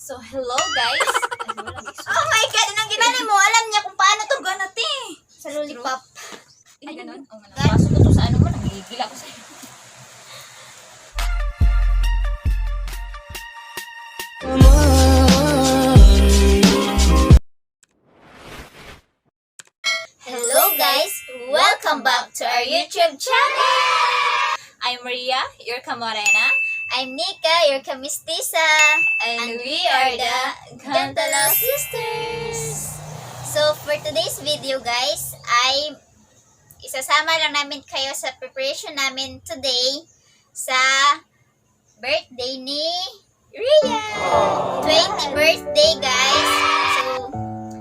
So, hello guys! Oh my God! Anong ginali mo? Alam niya kung paano to ganat eh. Sa lollipop. Ay, ganun? Oo nga. Pasok ko to sa ano mo, nagigil ako sa'yo. Hello guys! Welcome back to our YouTube channel! I'm Maria, your Kamorena, I'm Nika, your kamistisa. and we are the Gantala Sisters. So for today's video guys, ay isasama lang namin kayo sa preparation namin today sa birthday ni Ria. 20th birthday guys. So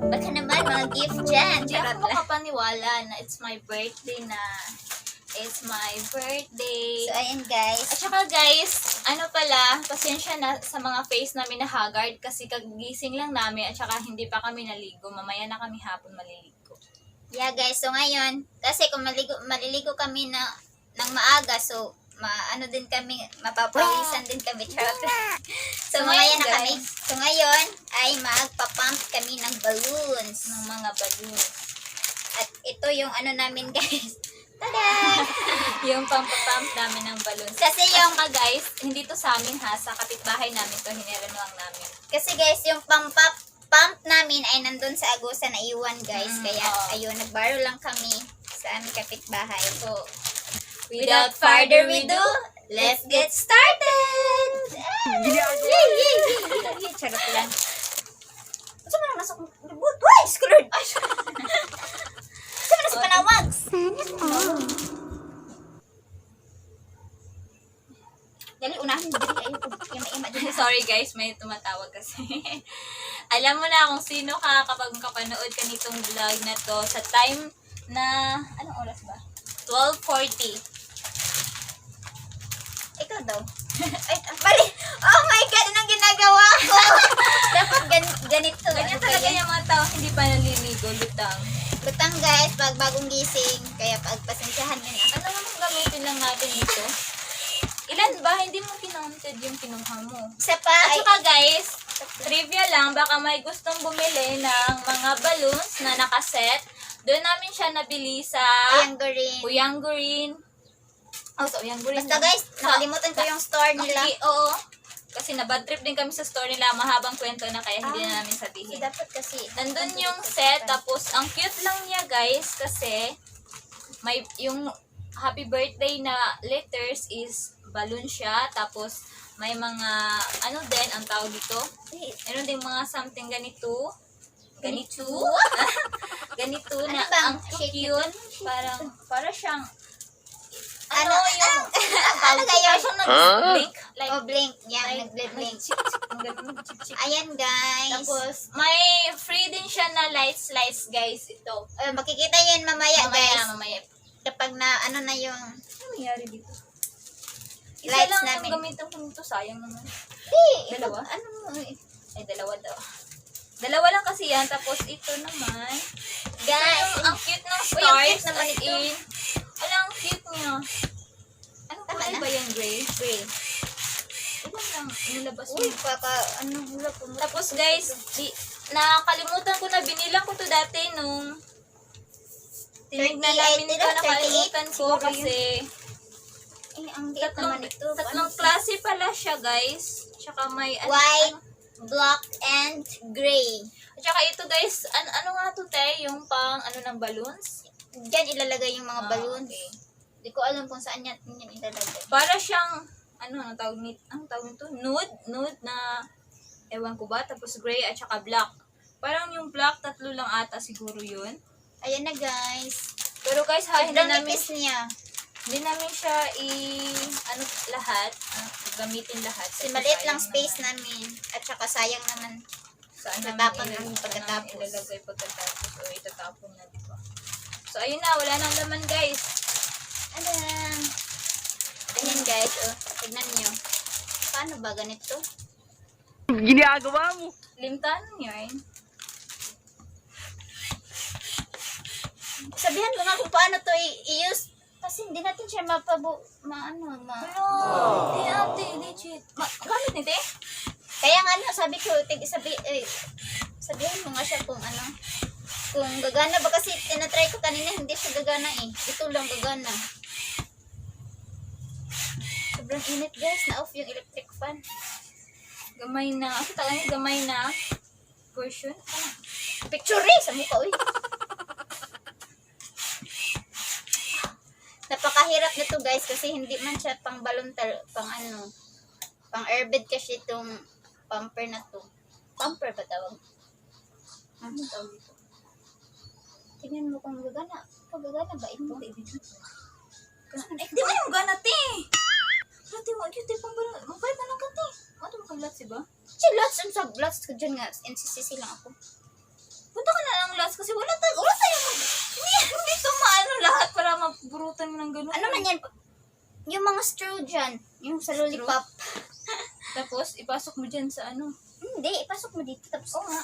baka naman mga gift dyan. Hindi ako makapaniwala na it's my birthday na. It's my birthday. So ayan guys. At saka guys, ano pala, pasensya na sa mga face namin na haggard kasi kagising lang namin at saka hindi pa kami naligo. Mamaya na kami hapon maliligo. Yeah guys, so ngayon, kasi kung maliligo kami ng maaga, so ano din kami, mapapawisan din kami. Charot. So So, mamaya ngayon, na kami. guys. So ngayon ay magpapump kami ng balloons. Ng mga balloons. At ito yung ano namin guys. Tada! Yung pampapump namin ng balloons. Kasi At yung saka guys, hindi to sa amin ha, sa kapitbahay namin to, hinirenuang namin. Kasi guys, yung pump namin ay nandun sa Agusan na iwan guys. Kaya oo. ayun, nagborrow lang kami sa aming kapitbahay. So, without further ado, let's get started! Yay! Charot lang. Saan mo na nasa libot? Uy! Screwed! Saan mo na sa panawags? Dali, unahin mo dali. Ayun, yung naima dali. sorry guys, may tumatawag kasi. Alam mo na kung sino ka kapag kapanood ka nitong vlog na to sa time na, anong oras ba? 12:40. Ikaw daw. Ay, bali. Oh my God, anong ginagawa ko? Dapat ganito. Ganyan Ano ba talaga yan? yung mga tao hindi pa naliligo, lutang. Lutang guys, pag bagong gising. Kaya pagpasensyahan nyo na. Ano naman gamitin lang natin dito? Ilan ba? Hindi mo kinounted yung kinuha mo. Isa pa, At ay, saka guys, trivia lang, baka may gustong bumili ng mga balloons na nakaset. Doon namin siya nabili sa ayang green. Uyang Green. Oh, sa Uyang Green. Basta guys, nakalimutan ko yung store nila. Oo. Kasi nabad trip din kami sa store nila. Mahabang kwento na kaya hindi na namin So, sabihin. dapat kasi. Nandun yung set, tapos ang cute lang niya guys kasi may yung happy birthday na letters is balloon siya, tapos may mga ano din ang tawag dito. Meron din mga something ganito. Ganito. Ganito Ano na bang ang shape cute. Para siyang Ano, yung ano kayo? siyang nag-blink. Like, Oh, blink. Yan, like, nag-blink. nag-chip-chip. Ayan guys. Tapos, may free din siya na lights guys. Ito. Makikita yun mamaya guys. Mamaya. Kapag na, ano na yung Ano nangyari dito? Isa lights lang namin. ang gamitan ko nito. Sayang naman. Dalawa? Ano mo eh. Ay, dalawa daw. Dalawa lang kasi yan. Tapos, ito naman. Guys, Ang cute ng Uy, ang stars. cute naman as ito. in. Ala, ang cute niya. Ano Tama kulay na. ba yan, Gray? gray. Ilan lang nilabas mo. Uy, ano hula po mo. Tapos guys, nakakalimutan ko na binilang ko to dati nung tinignan 38 namin nila, ito, nakalimutan 38 ko siguro kasi Eh, ang cute naman ito. tatlong klase pala siya guys. Tsaka may White, black, and gray. At saka ito guys, ano nga to te? Yung pang ano ng balloons? Diyan ilalagay yung mga balloons. Okay. Hindi ko alam kung saan yan ilalagay. Para siyang ang tawag nito? Nude na ewan ko ba, tapos gray at saka black. Parang yung black, tatlo lang ata siguro yun. Ayan na guys. Pero guys, hindi Sobrang namin nipis niya. siya lahat, gamitin lahat. Kasi maliit lang space namin. At saka sayang naman. Saan Natapon namin namin pagkatapos. ilalagay pagkatapos o itatapon na, di ba? So, ayun na, wala nang laman guys. Ayan. Ayan guys, oh. Tignan nyo. Paano ba ganito? Ginagawa mo. Limtan yun. Sabihan mo nga kung paano to i-use. Kasi hindi natin siya Hello! Di ate, legit. Gamit ni te? Kaya nga ano, sabi ko, sabihin mo nga siya kung ano, kung gagana ba kasi tinatry ko kanina, hindi siya gagana eh. Ito lang gagana. Sobrang init guys, na-off yung electric fan. Gamay na. Ako talaga gamay na version. Picture eh, sa mukha uy. Napakahirap nito guys kasi hindi man siya pang balon pang ano, pang airbed kasi itong pumper na to. Pumper ba tawag? Ano tawag ito? Tingnan mo kung gagana. Gagana ba ito? Di ba yung gana, te? Dati mo, cute, pang balon. Magbayad na lang ka, te. Ano mo kang si ba? Siya, lots ko dyan nga. NCCC lang ako. Punta ka na lang last kasi wala tayo hindi to maano lahat para maburutan mo ng ganun. Ano man yan? Yung mga straw dyan. Yung sa lollipop. Tapos, ipasok mo dyan sa ano. Hindi, ipasok mo dito. Tapos, Oo nga.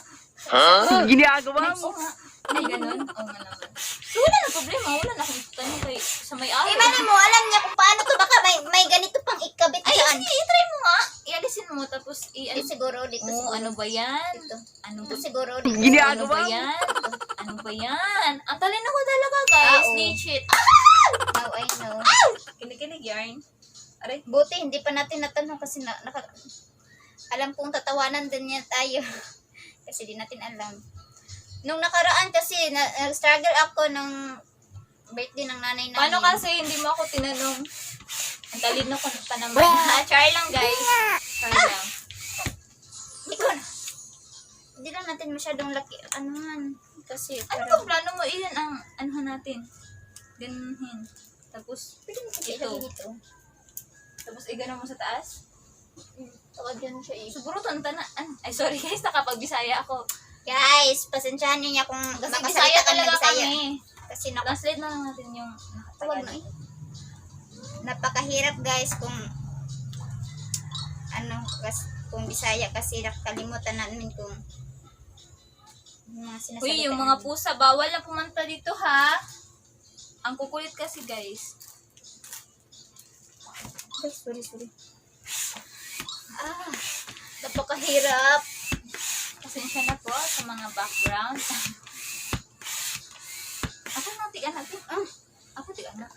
Ginagawa mo. Oo nga. Ay, ganun. Oo nga naman. So, wala na problema. Wala na akong tanong kay sa may-ari. mali mo, alam niya kung paano to. Baka may ganito pang ikabit Ay, dyan. sige, i-try mo nga. Ialisin mo, tapos Dito siguro, dito Oo, siguro. ano ba yan? Dito. Ano ba? Dito siguro, dito. Ano Ginagawa ba mo. yan? Ano ba yan? Ang talino ko talaga, guys. oo. Legit. Now I know. Kinikilig yarn. Aray. Buti, hindi pa natin natanong kasi alam kong tatawanan din niya tayo. Kasi di natin alam. Nung nakaraan kasi, nag-struggle ako nung birthday ng nanay namin. Paano kasi hindi mo ako tinanong? Ang talino ko pa naman. Ha, char lang, guys. Char lang. Ikaw na. Hindi lang natin masyadong laki. Ano man. Kasi Ano parang... bang plano mo? Iyan ang anuhan natin. Ganun. Tapos, Pwede mo kasi ito. ilagay dito. Tapos igano mo sa taas. Tawag yan siya eh. Siguro tonta na. Ay, sorry guys, nakapag-Bisaya ako. Guys, pasensyahan niyo niya kung Kasi makasalita Bisaya ka ng talaga Bisaya. kami. Kasi Translate na lang natin yung Tawag na eh. Napakahirap guys kung kung Bisaya kasi nakalimutan namin kung yung mga sinasalita. Uy, yung mga pusa, bawal na pumunta dito ha. Ang kukulit kasi guys. Ay, sorry. Napakahirap. Pasensya na po sa mga background. Ako nang tigan natin. Ako tigan na.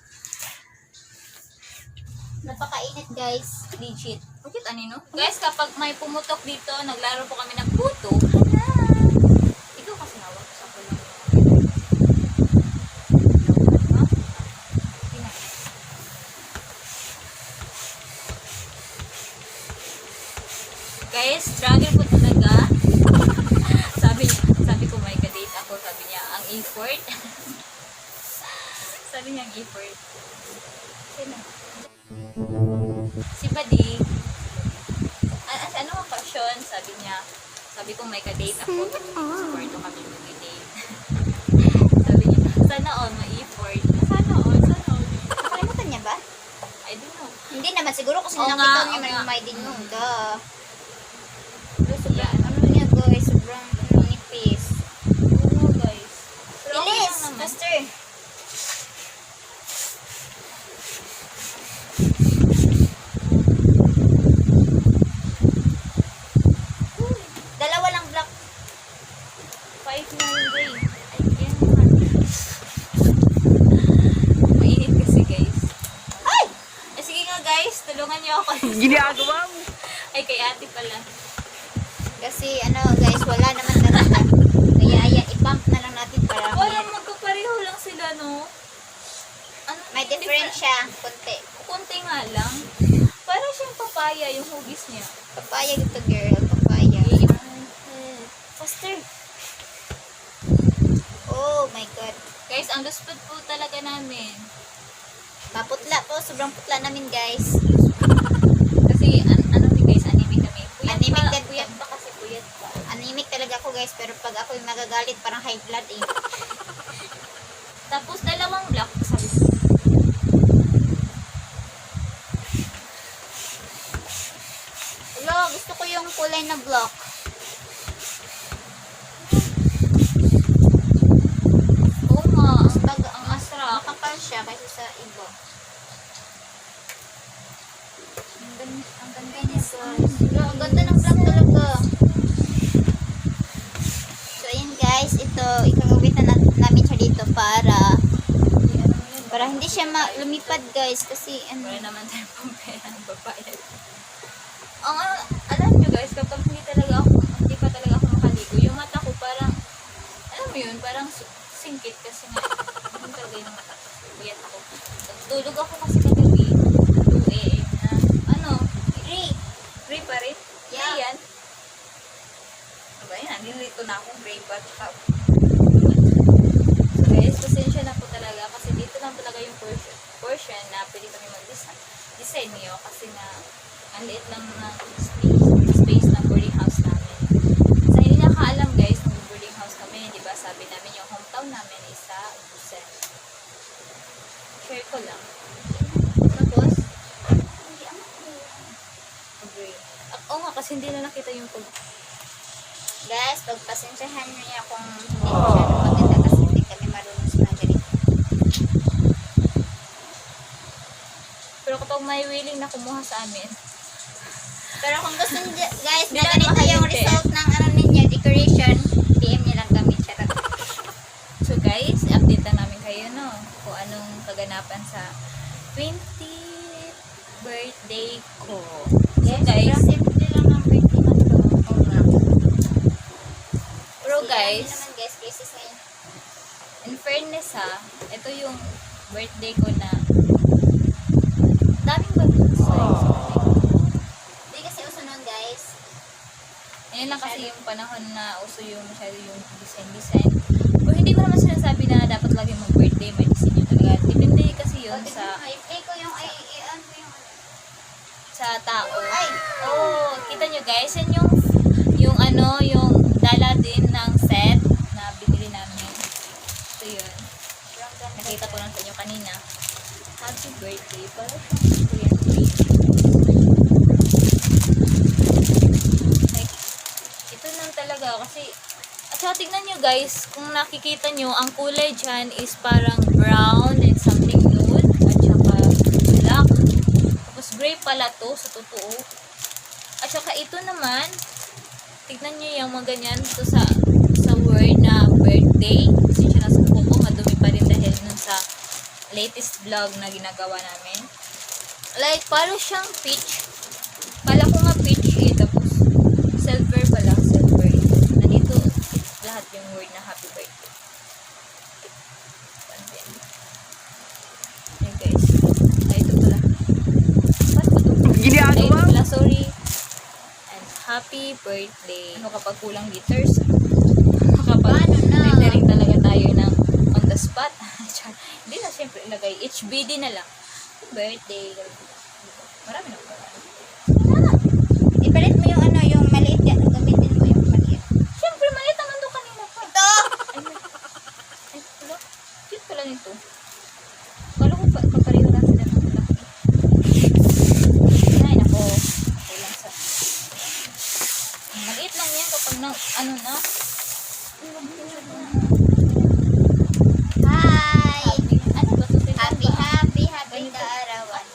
Napakainit guys. Legit. Bakit anino? Guys, kapag may pumutok dito, naglaro po kami ng puto. Hala! Ikaw kasi hawak sa ko lang. Ha? Tina. Guys, struggle ko talaga. sabi ko may kadate ako. Sabi niya, ang effort. Sabi niya, ang effort. Sino? Si Buddy, ano ang passion? Sabi niya, sabi ko may ka-date ako, support ko kami mag-date. Sabi niya, sana all may effort. Sana all. Nakalimutan niya ba? I don't know. Hindi naman siguro kasi Oo nakita nga, niya oo may nga. may din mo. Sobrang ano niya guys, sobrang nipis. Oo guys. Pero okay Bilis, lang naman. faster. Dalawa lang block. 5 na yung day. Ay, yan naman. Mainit kasi guys. Ay! Sige nga guys, tulungan niyo ako. Ginagawa mo. Ay, kay ate pala. Kasi ano guys, wala naman talaga. Kaya i-pump na lang natin para Parang magkapareho lang sila, no? Ano, may difference siya, konti. Kunti nga lang. Parang siyang papaya yung hugis niya. Papaya ito girl, papaya. Faster. Oh my god. Guys, ang luspad po talaga namin. Maputla po, sobrang putla namin guys. Kasi, ano ni guys, anemic kami. Anemic din. Puyat pa kasi, puyat pa. Anemic talaga ako guys, pero pag ako yung magagalit, parang high blood eh. Tapos, dalawang block, sabi ko. Hello, gusto ko yung kulay na block. Oo nga, ang asra. Makapal siya kaysa sa iba. Ang ganda niya guys. Ang Ganda ng vlog talaga. So, ayan guys. Ito, ikagawitan namin siya dito para hindi siya lumipad guys. Kasi, Wala naman tayong pampera ng babayad. Ang alam nyo guys, kapag hindi pa talaga ako makaligo, yung mata ko parang, alam mo yun, parang singkit kasi nga, yun talaga yung mata ko. Buyat ako. Tulog ako kasi kagabi, 2 a.m. na, ano, gray pa rin? Yeah. Yan. Diba yan, nilito na akong gray pa. So guys, pasensya na po talaga kasi dito lang talaga yung portion na pwede kami mag-design nyo kasi na ang liit lang ng space ng boarding house namin. Sa hindi nakaalam guys, nung boarding house kami, di ba sabi namin yung hometown namin is sa Busen. Share ko lang. Tapos, agree. Oo nga, kasi hindi na nakita yung guys, pagpasensyahan nyo niya kung hindi masyadong maganda kasi hindi kami marunong sa mga ganito. Pero kapag may willing na kumuha sa amin, Pero kung gusto niyo guys na Hindi ganito naman yung mahirap eh. result ng ano ninyo, decoration, PM niyo lang kami. Charot. so guys, update lang namin kayo no, kung anong kaganapan sa 20th birthday ko. So guys, simple lang ang birthday na to. oo nga. Pero Kasi guys, ano naman guys, crisis ngayon. in fairness ha, ito yung birthday ko na daming balloons. Hindi kasi uso nun guys. Ngayon lang kasi yung panahon na uso yung masyado yung design. Kung hindi ko naman sinasabi na dapat lagi mag-birthday, may design yun talaga. Depende kasi yun sa I-play ko yung ano ko yung sa tao. Ay! Oh, kita nyo guys, yan yung ano, yung dala din ng set na binili namin. So yun, nakita ko lang sa inyo kanina. Happy birthday. Para siyang Korean tree. Like, ito lang talaga kasi at saka tignan nyo guys, kung nakikita nyo, ang kulay dyan is parang brown and something nude at saka black. Tapos gray pala to sa totoo. At saka ito naman, tignan nyo yung mga ganyan to sa word na birthday. Kasi siya nasa kuko, madumi pa rin dahil nun sa latest vlog na ginagawa namin. Like, parang siyang peach. Kala ko nga peach eh. Tapos, silver pala. Silver. Nandito, lahat yung word na happy birthday. Ayan guys. Ay, ito pala. Paano ba ito? Ay, ito pala. Sorry. And happy birthday. Ano kapag kulang glitters? Ano kapag Paano na? lettering talaga tayo ng on the spot? Hindi na siyempre ilagay. HBD na lang. Birthday. Marami na pala. ipalit mo yung ano, yung maliit yan. Gamitin mo yung maliit. Siyempre, maliit naman doon kanina pa. Ito! Ay, wala. Cute pala nito. Kala ko papareho lang sila ng laki. Ay, nako. Okay lang sa... Maliit lang yan kapag na, ano na. Hi! Ano ba ito? Happy kaarawan.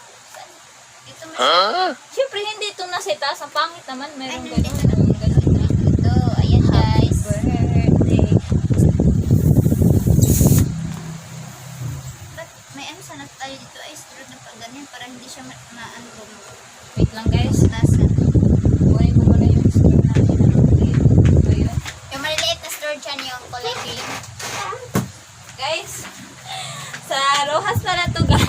Ito mo. Siyempre, hindi ito nasa itaas. Ang pangit naman. Meron Ay, ganun. hindi. Ganun. Ito, ayan guys. Birthday. Ba't may ano sana tayo dito ay straw na pag ganyan para hindi siya maano ba Wait lang guys. tasan. Kunin ko muna yung screen natin. Ito yun. Yung maliliit na straw dyan yung kulay green. Guys, sa Rojas na to guys.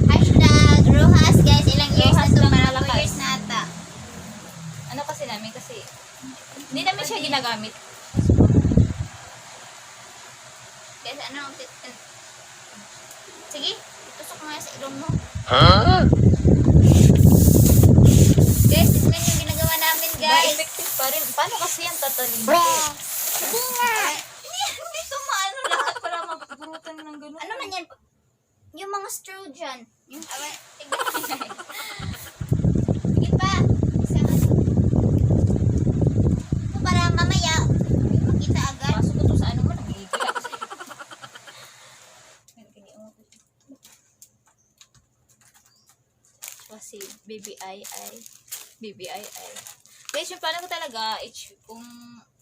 Hashtag Rojas guys. Ilang years na Rojas to? lang Parang 2 malakas. years na ata. Ano kasi namin kasi hindi namin siya ginagamit. Guys, ano? Sige, itusok mo nga sa ilong mo. Guys, tignan yung ginagawa namin Guys, guys. effective pa rin. Paano kasi yan tatalin? Hindi nga. Hindi ito maano lahat para magburutan ng gano'n. Ano man yan? Yung mga straw dyan. Yung tignan. Sige pa. Isang ano. Ito para mamaya makita agad. Pasok ko to sa ano mo, nagigila kasi. Kasi baby ay. Guys, yung plano ko talaga, kung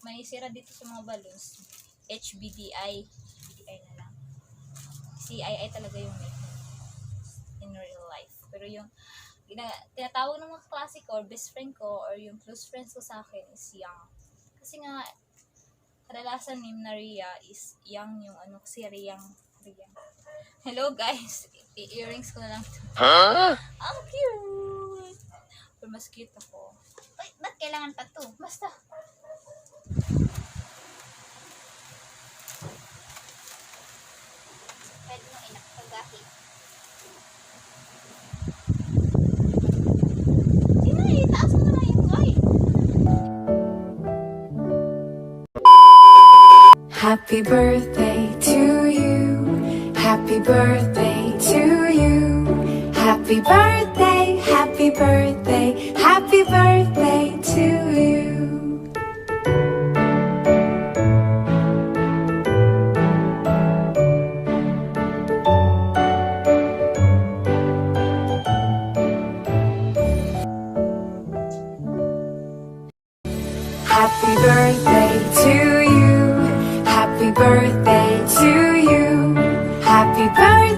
may sira dito sa mga balloons, HBDI. HBDI na lang. CII talaga yung in real life. Pero yung tinatawag ng mga klase ko, or best friend ko, or yung close friends ko sa akin is Yang. Kasi nga, kadalasan name na Ria is Yang yung ano, si Riyang. Hello guys, earrings ko na lang. Ang cute! Pero mas cute ako. Uy, ba't kailangan pa to? Basta. Pwede mo inakpagahi. Sino itaas mo na yung guy? Happy birthday to you. Happy birthday to you. Happy birthday, happy birthday, happy birthday to you. Happy birthday to you. Happy birthday to you. Happy birthday.